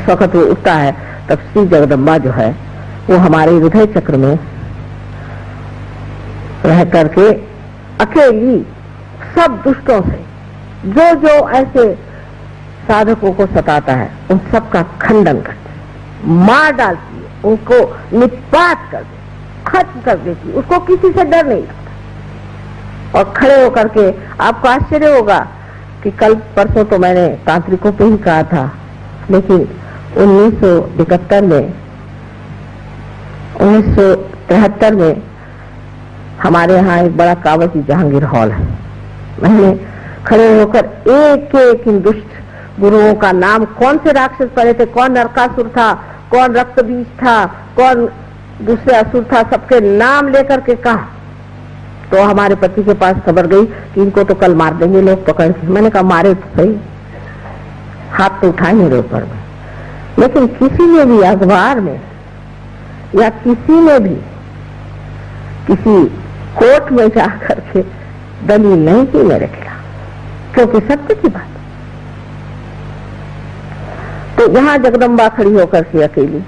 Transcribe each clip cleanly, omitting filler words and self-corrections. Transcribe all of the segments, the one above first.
जिस वक्त वो उठता है तब श्री जगदम्बा जो है वो हमारे हृदय चक्र में रह करके अकेली सब दुष्टों से जो जो ऐसे साधकों को सताता है उन सब का खंडन करती, मार डालती है, उनको निपात कर देती, खत्म कर देती, उसको किसी से डर नहीं लगता। और खड़े होकर के आपको आश्चर्य होगा कि कल परसों तो मैंने तांत्रिकों पे ही कहा था, लेकिन 1973 में 1973 में हमारे यहाँ एक बड़ा कावजी जहांगीर हॉल है। मैंने खड़े होकर एक एक इन दुष्ट गुरुओं का नाम, कौन से राक्षस पड़े थे, कौन नरकासुर था, कौन रक्तबीज था, कौन दूसरे असुर था, सबके नाम लेकर के कहा। तो हमारे पति के पास खबर गई कि इनको तो कल मार देंगे लोग पकड़ के। मैंने कहा मारे तो सही, हाथ तो उठाए मेरे ऊपर में, लेकिन किसी ने भी अखबार में या किसी ने भी किसी कोर्ट में जाकर के दलील नहीं की मेरे खिलाफ, क्योंकि सत्य की बात। तो यहाँ जगदम्बा खड़ी होकर के अकेली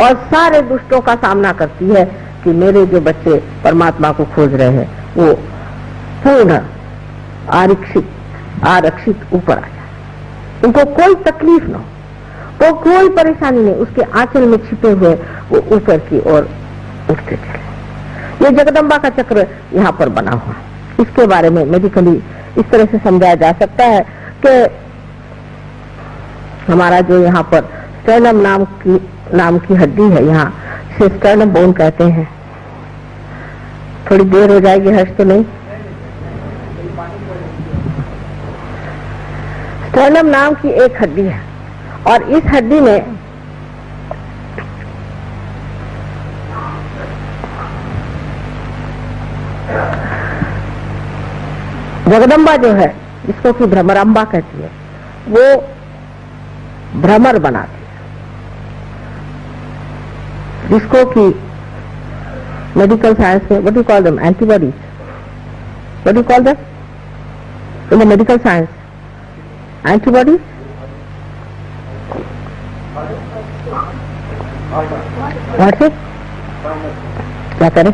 और सारे दुष्टों का सामना करती है कि मेरे जो बच्चे परमात्मा को खोज रहे हैं वो पूर्ण आरक्षित ऊपर आ जाए, उनको कोई तकलीफ न हो, तो कोई परेशानी नहीं, उसके आंचल में छिपे हुए वो ऊपर की ओर उठते चले। ये जगदम्बा का चक्र यहाँ पर बना हुआ है। इसके बारे में मेडिकली इस तरह से समझाया जा सकता है कि हमारा जो यहाँ पर स्टर्नम नाम की हड्डी है, यहाँ से स्टर्नम बोन कहते हैं। थोड़ी देर हो जाएगी, हर्ष तो नहीं। स्टर्नम नाम की एक हड्डी है और इस हड्डी में जगदम्बा जो है, जिसको कि भ्रमरांबा कहती है, वो भ्रमर बनाती है, जिसको कि मेडिकल साइंस में, what do you call them, antibodies, what do you call them in the medical science, antibodies, what is, क्या करें,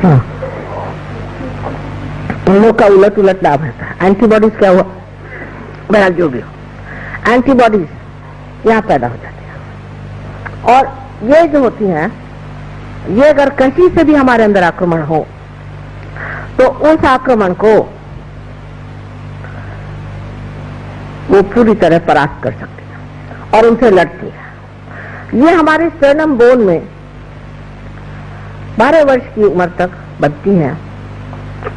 हाँ, उन लोग का उलट लाभ रहता है। एंटीबॉडीज क्या हुआ, बहरहाल जो भी हो, एंटीबॉडीज यहाँ पैदा हो जाती है। और ये जो होती हैं, ये अगर कहीं से भी हमारे अंदर आक्रमण हो तो उस आक्रमण को वो पूरी तरह परास्त कर सकती है और उनसे लड़ती है। ये हमारे स्टर्नम बोन में 12 वर्ष की उम्र तक बनती हैं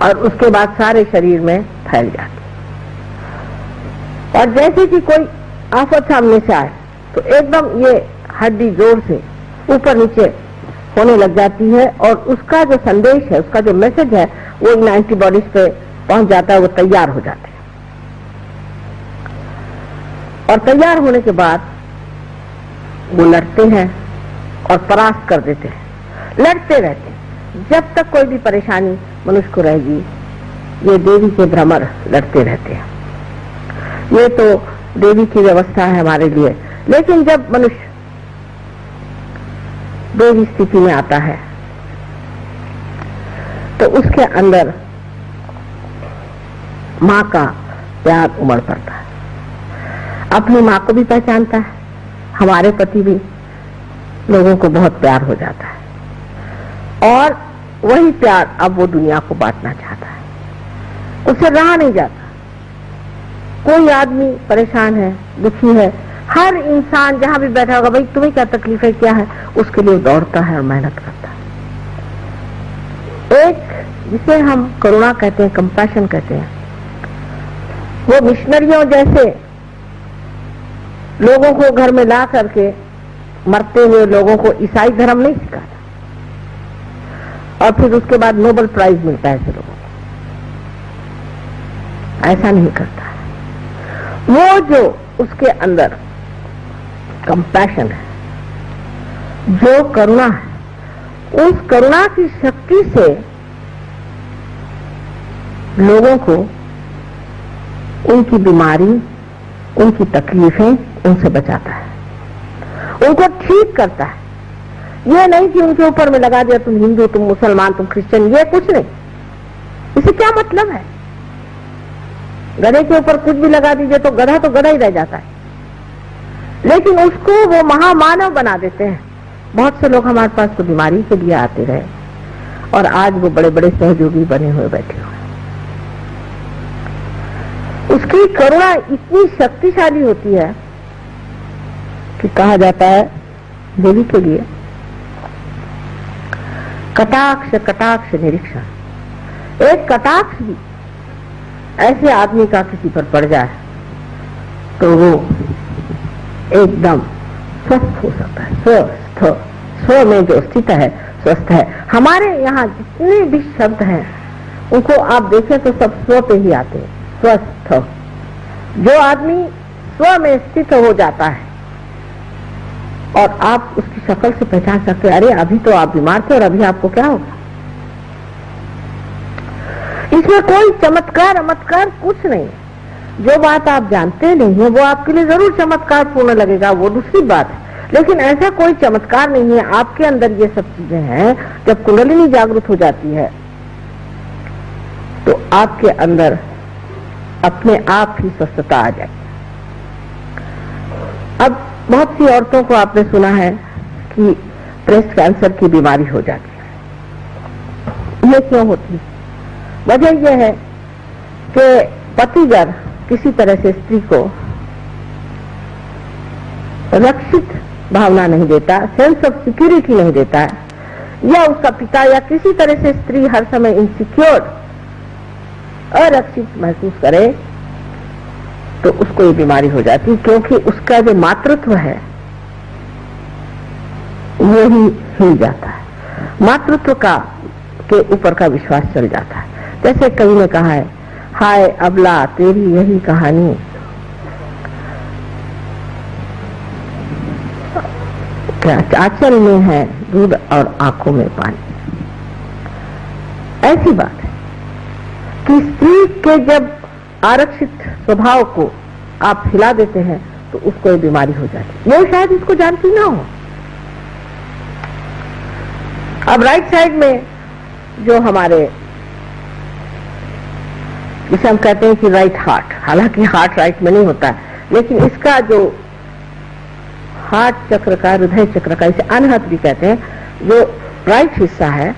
और उसके बाद सारे शरीर में फैल जाती है। और जैसे कि कोई आफत सामने से आए तो एकदम ये हड्डी जोर से ऊपर नीचे होने लग जाती है और उसका जो संदेश है, उसका जो मैसेज है, वो इन एंटीबॉडीज पे पहुंच जाता है, वो तैयार हो जाते हैं। और तैयार होने के बाद वो लड़ते हैं और परास्त कर देते हैं, लड़ते रहते हैं जब तक कोई भी परेशानी मनुष्य को रहेगी। ये देवी के भ्रमर लड़ते रहते हैं। ये तो देवी की व्यवस्था है हमारे लिए, लेकिन जब मनुष्य देवी स्थिति में आता है तो उसके अंदर माँ का प्यार उमड़ पड़ता है, अपनी माँ को भी पहचानता है। हमारे पति भी लोगों को बहुत प्यार हो जाता है और वही प्यार अब वो दुनिया को बांटना चाहता है, उससे रहा नहीं जाता। कोई आदमी परेशान है, दुखी है, हर इंसान जहां भी बैठा होगा, भाई तुम्हें क्या तकलीफ है, क्या है, उसके लिए दौड़ता है और मेहनत करता है। एक जिसे हम करुणा कहते हैं, कंपैशन कहते हैं, वो मिशनरियों जैसे लोगों को घर में ला करके मरते हुए लोगों को ईसाई धर्म नहीं सिखाता और फिर उसके बाद नोबेल प्राइज मिलता है ऐसे लोगों को, ऐसा नहीं करता है। वो जो उसके अंदर कंपैशन है, जो करुणा है, उस करुणा की शक्ति से लोगों को उनकी बीमारी, उनकी तकलीफें उनसे बचाता है, उनको ठीक करता है। ये नहीं कि उनके ऊपर में लगा दिया तुम हिंदू, तुम मुसलमान, तुम क्रिश्चियन, ये कुछ नहीं। इसे क्या मतलब है? गधे के ऊपर कुछ भी लगा दीजिए तो गधा ही रह जाता है, लेकिन उसको वो महामानव बना देते हैं। बहुत से लोग हमारे पास तो बीमारी के लिए आते रहे और आज वो बड़े बड़े सहयोगी बने हुए बैठे हुए। उसकी करुणा इतनी शक्तिशाली होती है कि कहा जाता है देवी के लिए कटाक्ष कटाक्ष निरीक्षण। एक कटाक्ष भी ऐसे आदमी का किसी पर पड़ जाए तो वो एकदम स्वस्थ हो सकता है। स्व में जो स्थित है स्वस्थ है। हमारे यहाँ जितने भी शब्द हैं उनको आप देखें तो सब स्व पे ही आते हैं। स्वस्थ, जो आदमी स्व में स्थित हो जाता है और आप उसकी शक्ल से पहचान सकते हैं, अरे अभी तो आप बीमार थे और अभी आपको क्या होगा। इसमें कोई चमत्कार कुछ नहीं। जो बात आप जानते नहीं है वो आपके लिए जरूर चमत्कार पूर्ण लगेगा, वो दूसरी बात है, लेकिन ऐसा कोई चमत्कार नहीं है। आपके अंदर ये सब चीजें हैं। जब कुंडलिनी जागृत हो जाती है तो आपके अंदर अपने आप ही स्वस्थता आ जाए। अब बहुत सी औरतों को आपने सुना है कि ब्रेस्ट कैंसर की बीमारी हो जाती है। ये क्यों होती है? वजह यह है कि पतिगर किसी तरह से स्त्री को रक्षित भावना नहीं देता, सेंस ऑफ सिक्योरिटी नहीं देता है, या उसका पिता या किसी तरह से स्त्री हर समय इनसिक्योर, अरक्षित महसूस करे तो उसको ये बीमारी हो जाती है, क्योंकि उसका जो मातृत्व है वो ही हिल जाता है। मातृत्व का के ऊपर का विश्वास चल जाता है। जैसे कवि ने कहा है, हाय अबला तेरी यही कहानी, आंचल में है दूध और आंखों में पानी। ऐसी बात है कि स्त्री के जब आरक्षित स्वभाव को आप हिला देते हैं तो उसको ये बीमारी हो जाती है। वो शायद इसको जानती ना हो। अब राइट साइड में जो हमारे, जिसे हम कहते हैं कि राइट हार्ट, हालांकि हार्ट राइट में नहीं होता है, लेकिन इसका जो हार्ट चक्र का, हृदय चक्र का, इसे अनहत भी कहते हैं, जो राइट हिस्सा है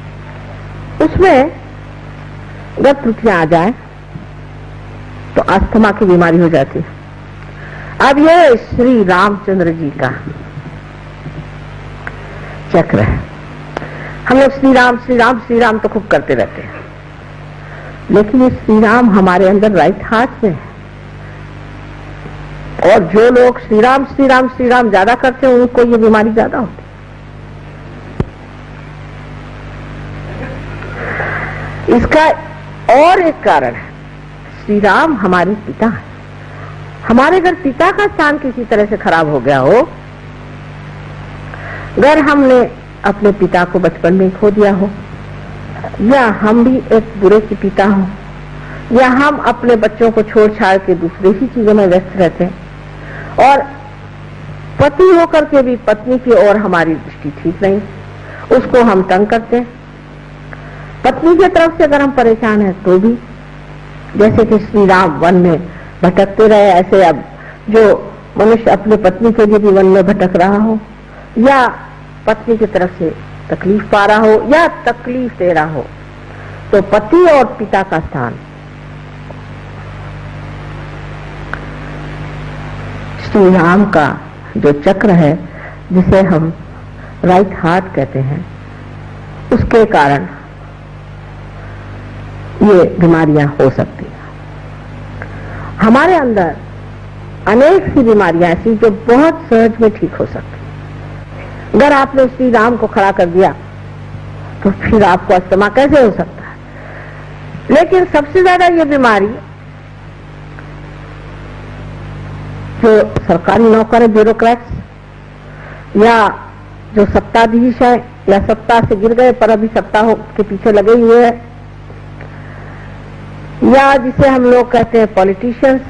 उसमें जब त्रुटियां आ जाए तो अस्थमा की बीमारी हो जाती है। अब ये श्री रामचंद्र जी का चक्र है। हम लोग श्री राम श्री राम श्री राम तो खूब करते रहते हैं, लेकिन ये श्री राम हमारे अंदर राइट हार्ट में है। और जो लोग श्री राम श्री राम श्री राम ज्यादा करते हैं उनको ये बीमारी ज्यादा होती है। इसका और एक कारण है, श्री राम हमारे पिता है। हमारे अगर पिता का स्थान किसी तरह से खराब हो गया हो, अगर हमने अपने पिता को बचपन में खो दिया हो, या हम भी एक बुरे के पिता हो, या हम अपने बच्चों को छोड़ छाड़ के दूसरे ही चीजों में व्यस्त रहते हैं, और पति होकर के भी पत्नी की ओर हमारी दृष्टि ठीक नहीं, उसको हम तंग करते हैं। पत्नी की तरफ से अगर हम परेशान हैं तो भी, जैसे कि श्री राम वन में भटकते रहे, ऐसे अब जो मनुष्य अपने पत्नी के लिए भी वन में भटक रहा हो, या पत्नी की तरफ से तकलीफ पा रहा हो, या तकलीफ दे रहा हो, तो पति और पिता का स्थान श्री राम का जो चक्र है, जिसे हम राइट हार्ट कहते हैं, उसके कारण ये बीमारियां हो सकती हैं। हमारे अंदर अनेक सी बीमारियां ऐसी जो बहुत सहज में ठीक हो सकती हैं। अगर आपने श्री राम को खड़ा कर दिया तो फिर आपको अस्थमा कैसे हो सकता है? लेकिन सबसे ज्यादा ये बीमारी जो सरकारी नौकर है, ब्यूरोक्रेट्स, या जो सत्ताधीश है, या सत्ता से गिर गए पर अभी सत्ता के पीछे लगे हुए हैं, या जिसे हम लोग कहते हैं पॉलिटिशियंस,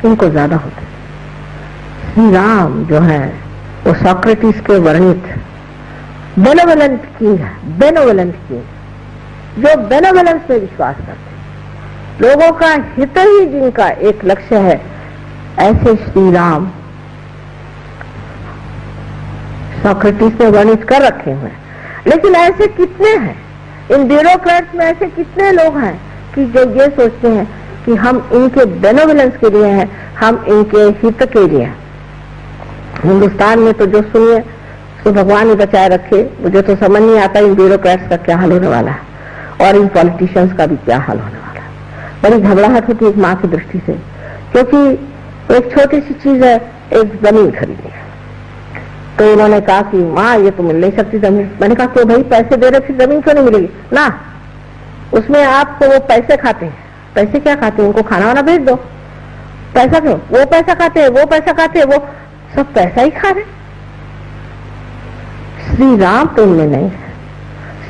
इनको ज्यादा होते। श्री राम जो है वो सोक्रेटिस के वर्णित बेनोवेलेंट किंग है, बेनोवेलेंट किंग, जो बेनोवेलेंस में विश्वास करते, लोगों का हित ही जिनका एक लक्ष्य है, ऐसे श्री राम सोक्रेटिस ने वर्णित कर रखे हुए हैं। लेकिन ऐसे कितने हैं इन ब्यूरोक्रेट्स में, ऐसे कितने लोग हैं कि जो ये सोचते हैं कि हम इनके बेनोवेलेंस के लिए हैं, हम इनके हित के लिए हैं। हिंदुस्तान में तो जो सुनिए तो भगवान ही बचाए रखे, मुझे तो समझ नहीं आता इन ब्यूरोक्रेट्स का क्या हाल होने वाला है और इन पॉलिटिशियंस का भी क्या हाल होने वाला है। बड़ी घबराहट होती है एक माँ की दृष्टि से, क्योंकि एक छोटी सी चीज है, एक जमीन खरीदनी है। तो उन्होंने कहा कि माँ ये तो मिल नहीं सकती जमीन। मैंने कहा क्यों भाई, पैसे दे रहे फिर जमीन क्यों नहीं मिलेगी ना? उसमें आपको वो पैसे खाते हैं। पैसे क्या खाते हैं? उनको खाना वाना भेज दो। पैसा क्यों? वो पैसा खाते हैं, वो पैसा खाते हैं, वो सब पैसा ही खा रहे। श्री राम तो उनमें नहीं है।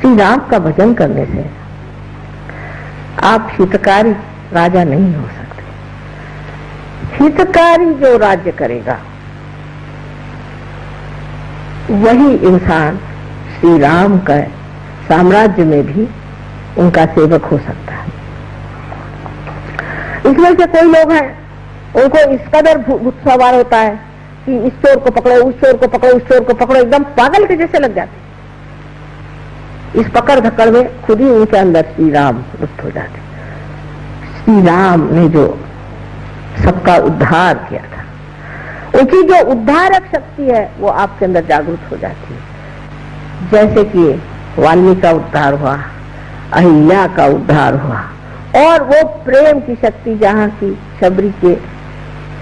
श्री राम का भजन करने से आप हितकारी राजा नहीं हो सकते। हितकारी जो राज्य करेगा वही इंसान श्री राम का साम्राज्य में भी उनका सेवक हो सकता है। इसमें से कोई लोग हैं, उनको इस कदर भूत सवार होता है कि इस चोर को पकड़ो, उस चोर को पकड़ो, उस चोर को पकड़ो, एकदम पागल के जैसे लग जाते। इस पकड़ धक्कड़ में खुद ही उनके अंदर श्री राम लुप्त हो जाते। श्री राम ने जो सबका उद्धार किया था, उनकी जो उद्धारक शक्ति है वो आपके अंदर जागृत हो जाती है। जैसे कि वाल्मीकि का उद्धार हुआ, अहिल्या का उद्धार हुआ, और वो प्रेम की शक्ति जहाँ की शबरी के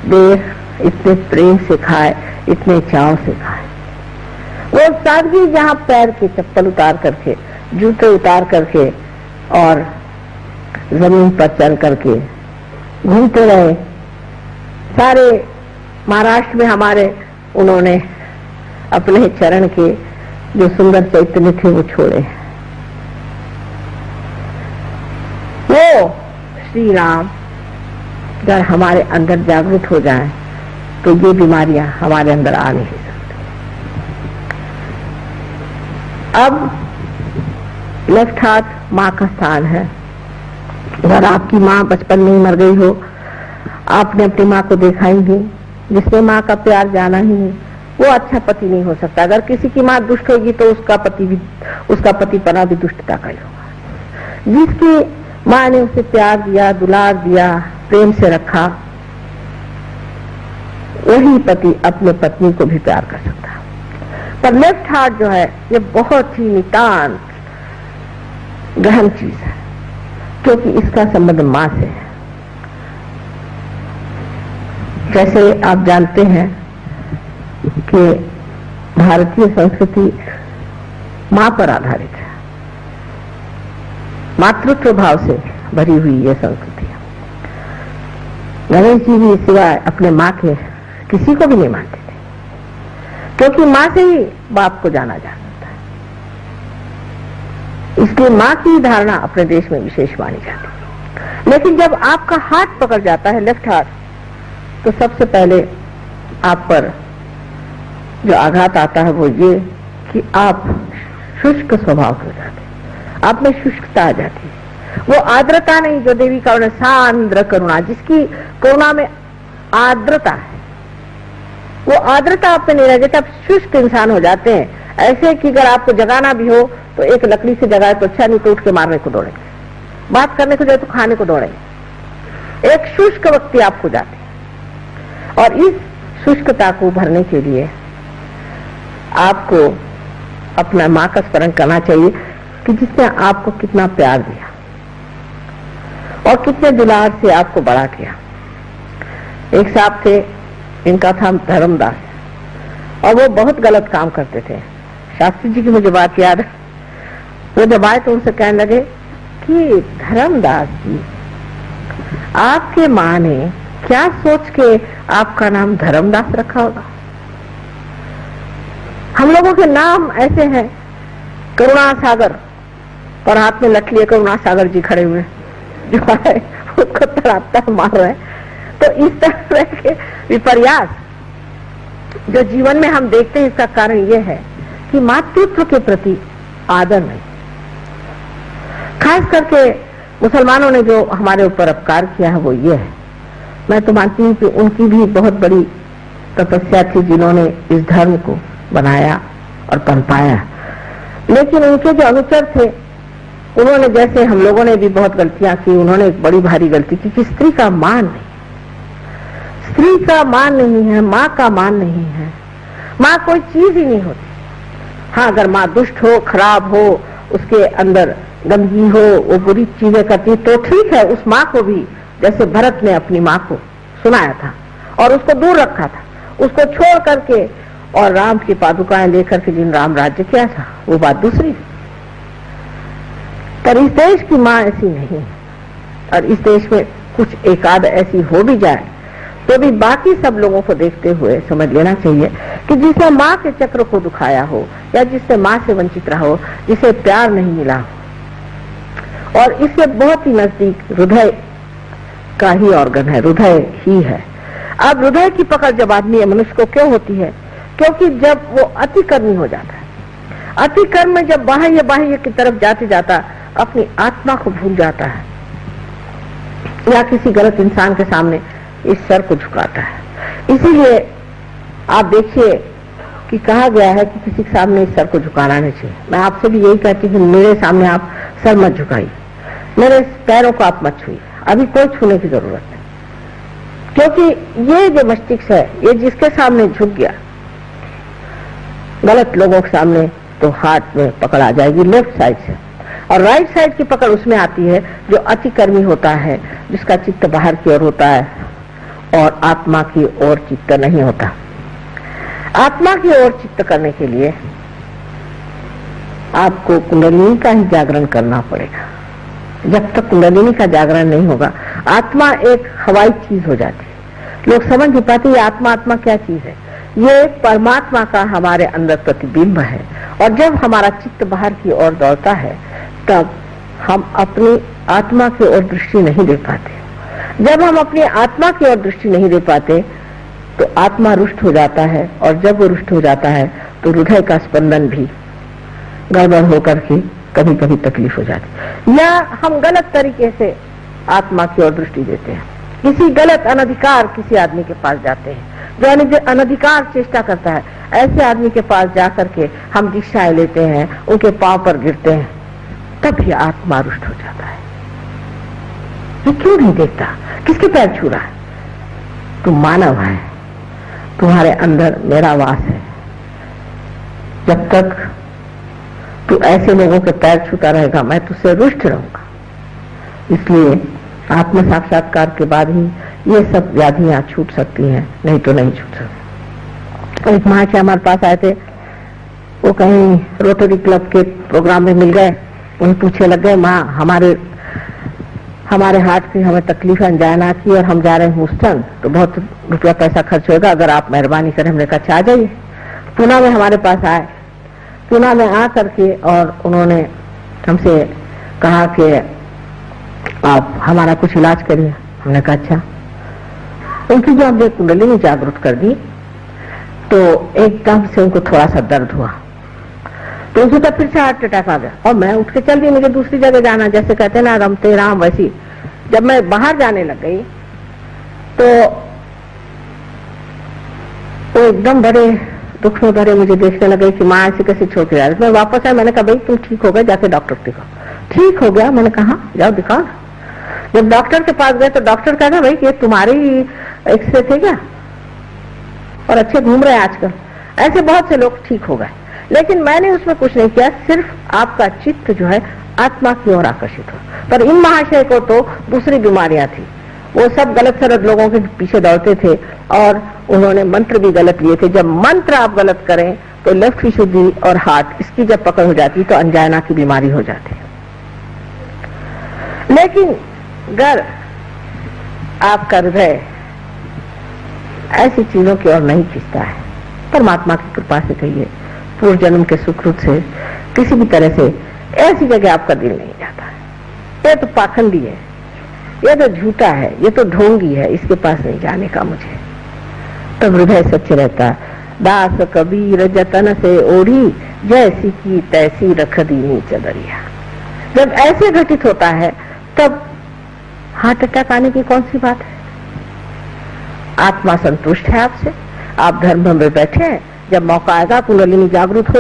देह इतने प्रेम से खाए, इतने चाव से खाए, वो सादगी जहाँ पैर के चप्पल उतार करके, जूते उतार करके और जमीन पर चल करके घूमते रहे। सारे महाराष्ट्र में हमारे उन्होंने अपने चरण के जो सुंदर चैतन्य थे वो छोड़े। वो श्री राम अगर हमारे अंदर जागृत हो जाएं तो ये बीमारियां हमारे अंदर आ नहीं सकती। अब लेफ्ट हाथ माँ का स्थान है। अगर आपकी माँ बचपन में ही मर गई हो, आपने अपनी माँ को देखा ही नहीं, जिसने माँ का प्यार जाना ही नहीं, वो अच्छा पति नहीं हो सकता। अगर किसी की माँ दुष्ट होगी तो उसका पति पना भी दुष्टता का ही होगा। जिसकी माँ ने उसे प्यार दिया, दुलार दिया, प्रेम से रखा, वही पति अपने पत्नी को भी प्यार कर सकता है। पर लेफ्ट हार्ट जो है ये बहुत ही नितांत गहन चीज है, क्योंकि इसका संबंध माँ से है। जैसे आप जानते हैं कि भारतीय संस्कृति माँ पर आधारित है, मातृत्व भाव से भरी हुई ये संस्कृति है। गणेश जी भी सिवाय अपने माँ के किसी को भी नहीं मानते थे, क्योंकि माँ से ही बाप को जाना जा सकता है। इसलिए माँ की धारणा अपने देश में विशेष मानी जाती है। लेकिन जब आपका हाथ पकड़ जाता है, लेफ्ट हाथ, तो सबसे पहले आप पर जो आघात आता है वो ये कि आप शुष्क स्वभाव हो जाते हैं, आप में शुष्कता आ जाती है। वो आर्द्रता नहीं जो देवी का वर्णन, सांद्र करुणा, जिसकी करुणा में आर्द्रता है, वो आर्द्रता आप में नहीं रह जाती। आप शुष्क इंसान हो जाते हैं। ऐसे कि अगर आपको जगाना भी हो तो एक लकड़ी से जगाए तो अच्छा, नहीं तो उठ के मारने को दौड़ेंगे, बात करने को जाए तो खाने को दौड़ेंगे। एक शुष्क व्यक्ति आप हो जाते हैं। और इस शुष्कता को भरने के लिए आपको अपना माँ का स्मरण करना चाहिए कि जिसने आपको कितना प्यार दिया और कितने दुलार से आपको बड़ा किया। एक साहब थे, इनका था धर्मदास, और वो बहुत गलत काम करते थे। शास्त्री जी की मुझे बात याद है, वो जब आए तो उनसे कहने लगे कि धर्मदास जी, आपके माँ ने क्या सोच के आपका नाम धर्मदास रखा होगा? हम लोगों के नाम ऐसे हैं, करुणा सागर, और हाथ में लठ लिए करुणा सागर जी खड़े हुए जो है उसको तड़ाता मार रहे हैं। तो इस तरह के विपर्यास जो जीवन में हम देखते हैं, इसका कारण यह है कि मातृत्व के प्रति आदर नहीं। खास करके मुसलमानों ने जो हमारे ऊपर अपकार किया है वो ये है। मैं तो मानती हूँ कि उनकी भी बहुत बड़ी तपस्या थी जिन्होंने इस धर्म को बनाया और पनपाया, लेकिन उनके जो अनुचर थे उन्होंने, जैसे हम लोगों ने भी बहुत गलतियां की, उन्होंने एक बड़ी भारी गलती की कि स्त्री का मान नहीं, स्त्री का मान नहीं है, माँ का मान नहीं है। माँ कोई चीज ही नहीं होती। हाँ, अगर माँ दुष्ट हो, खराब हो, उसके अंदर गंदगी हो, वो बुरी चीजें करती तो ठीक है, उस माँ को भी, जैसे भरत ने अपनी माँ को सुनाया था और उसको दूर रखा था, उसको छोड़ करके और राम की पादुकाएं लेकर के जिन राम राज्य किया था, वो बात दूसरी। पर इस देश की माँ ऐसी नहीं है, और इस देश में कुछ एकाध ऐसी हो भी जाए तो भी बाकी सब लोगों को देखते हुए समझ लेना चाहिए कि जिसे माँ के चक्र को दुखाया हो, या जिससे माँ से वंचित रहा हो, जिसे प्यार नहीं मिला हो, और इससे बहुत ही नजदीक हृदय का ही ऑर्गन है, हृदय ही है। अब हृदय की पकड़ जब आदमी मनुष्य को क्यों होती है? क्योंकि जब वो अतिकर्मी हो जाता है, अतिकर्म में जब बाह्य बाह्य की तरफ जाते जाता अपनी आत्मा को भूल जाता है, या किसी गलत इंसान के सामने इस सर को झुकाता है। इसीलिए आप देखिए कि कहा गया है कि किसी के सामने इस सर को झुकाना नहीं चाहिए। मैं आपसे भी यही कहती हूँ, मेरे सामने आप सर मत झुकाइए, मेरे पैरों को आप मत छुइए, अभी कोई छूने की जरूरत नहीं। क्योंकि ये जो मस्तिष्क है, ये जिसके सामने झुक गया गलत लोगों के सामने, तो हाथ में पकड़ आ जाएगी लेफ्ट साइड से, और राइट साइड की पकड़ उसमें आती है जो अतिकर्मी होता है, जिसका चित्त बाहर की ओर होता है और आत्मा की ओर चित्त नहीं होता। आत्मा की ओर चित्त करने के लिए आपको कुंडलिनी का ही जागरण करना पड़ेगा। जब तक कुंडलिनी का जागरण नहीं होगा, आत्मा एक हवाई चीज हो जाती है। लोग समझ नहीं पाते ये आत्मा, आत्मा क्या चीज है। ये परमात्मा का हमारे अंदर प्रतिबिंब है, और जब हमारा चित्त बाहर की ओर दौड़ता है तब हम अपनी आत्मा की ओर दृष्टि नहीं दे पाते। जब हम अपनी आत्मा की ओर दृष्टि नहीं दे पाते तो आत्मा रुष्ट हो जाता है, और जब वो रुष्ट हो जाता है तो हृदय का स्पंदन भी गड़बड़ होकर के कभी कभी तकलीफ हो जाती है, या हम गलत तरीके से आत्मा की ओर दृष्टि देते हैं। किसी गलत अनधिकार किसी आदमी के पास जाते हैं, जो अनधिकार चेष्टा करता है, ऐसे आदमी के पास जाकर के हम दीक्षाएं लेते हैं, उनके पांव पर गिरते हैं, तब भी आत्मा रुष्ट हो जाता है। ये क्यों नहीं देखता? किसके पैर छू रहा है? तुम मानव है, तुम्हारे अंदर मेरा वास है। जब तक तू ऐसे लोगों के पैर छूता रहेगा, मैं तुझसे रुष्ट रहूंगा। इसलिए आत्म साक्षात्कार के बाद ही ये सब व्याधियां छूट सकती हैं, नहीं तो नहीं छूट सकती। एक माँ के हमारे पास आए थे, वो कहीं रोटरी क्लब के प्रोग्राम में मिल गए, उन्हें पूछे लग गए, माँ हमारे हार्ट की हमें तकलीफ अंजाना की और हम जा रहे हैं ह्यूस्टन, तो बहुत रुपया पैसा खर्च होगा, अगर आप मेहरबानी करें। हमने कहा आ जाइए। पूना में हमारे पास आए, पूना में आ करके और उन्होंने हमसे कहा कि आप हमारा कुछ इलाज करिए। हमने कहा अच्छा। उनकी जो हमने कुंडलिनी जागृत कर दी तो एकदम से उनको थोड़ा सा दर्द हुआ, तो उसी का फिर से हार्ट अटैक आ गया, और मैं उठ के चल दी, मुझे दूसरी जगह जाना, जैसे कहते ना रमते राम, वैसी जब मैं बाहर जाने लग गई तो वो एकदम बड़े दुख में भरे मुझे देखने लगे कि माँ ऐसे कैसे छोड़ के आ रही। मैं वापस आया, मैंने कहा भाई तुम ठीक हो गए, जाके डॉक्टर को दिखाओ। ठीक हो गया, मैंने कहा जाओ दिखाओ। जब डॉक्टर के पास गए तो डॉक्टर कहता भाई ये तुम्हारे ही एक्सरे थे क्या, और अच्छे घूम रहे हैं आजकल। ऐसे बहुत से लोग ठीक हो गए, लेकिन मैंने उसमें कुछ नहीं किया, सिर्फ आपका चित्त जो है आत्मा की ओर आकर्षित हो। पर इन महाशय को तो दूसरी बीमारियां थी, वो सब गलत सलत लोगों के पीछे दौड़ते थे, और उन्होंने मंत्र भी गलत लिए थे। जब मंत्र आप गलत करें तो लेफ्ट की शुद्धि और हार्ट इसकी जब पकड़ हो जाती तो अंजाना की बीमारी हो जाती है। लेकिन अगर आपका हृदय ऐसी चीजों की ओर नहीं खींचता है, परमात्मा की कृपा से कहिए, पूर्व जन्म के सुकृत से, किसी भी तरह से ऐसी जगह आपका दिल नहीं जाता है, ये तो पाखंडी है, ये तो झूठा है, ये तो ढोंगी है, इसके पास नहीं जाने का मुझे। तब हृदय सच्चे रहता। दास कबीर जतन से ओढ़ी, जैसी की तैसी रख दीनी चदरिया। जब ऐसे घटित होता है तब हार्ट अटैक आने की कौन सी बात है? आत्मा संतुष्ट है आपसे, आप धर्म में बैठे हैं। जब मौका आएगा कुंडलिनी जागृत होगी।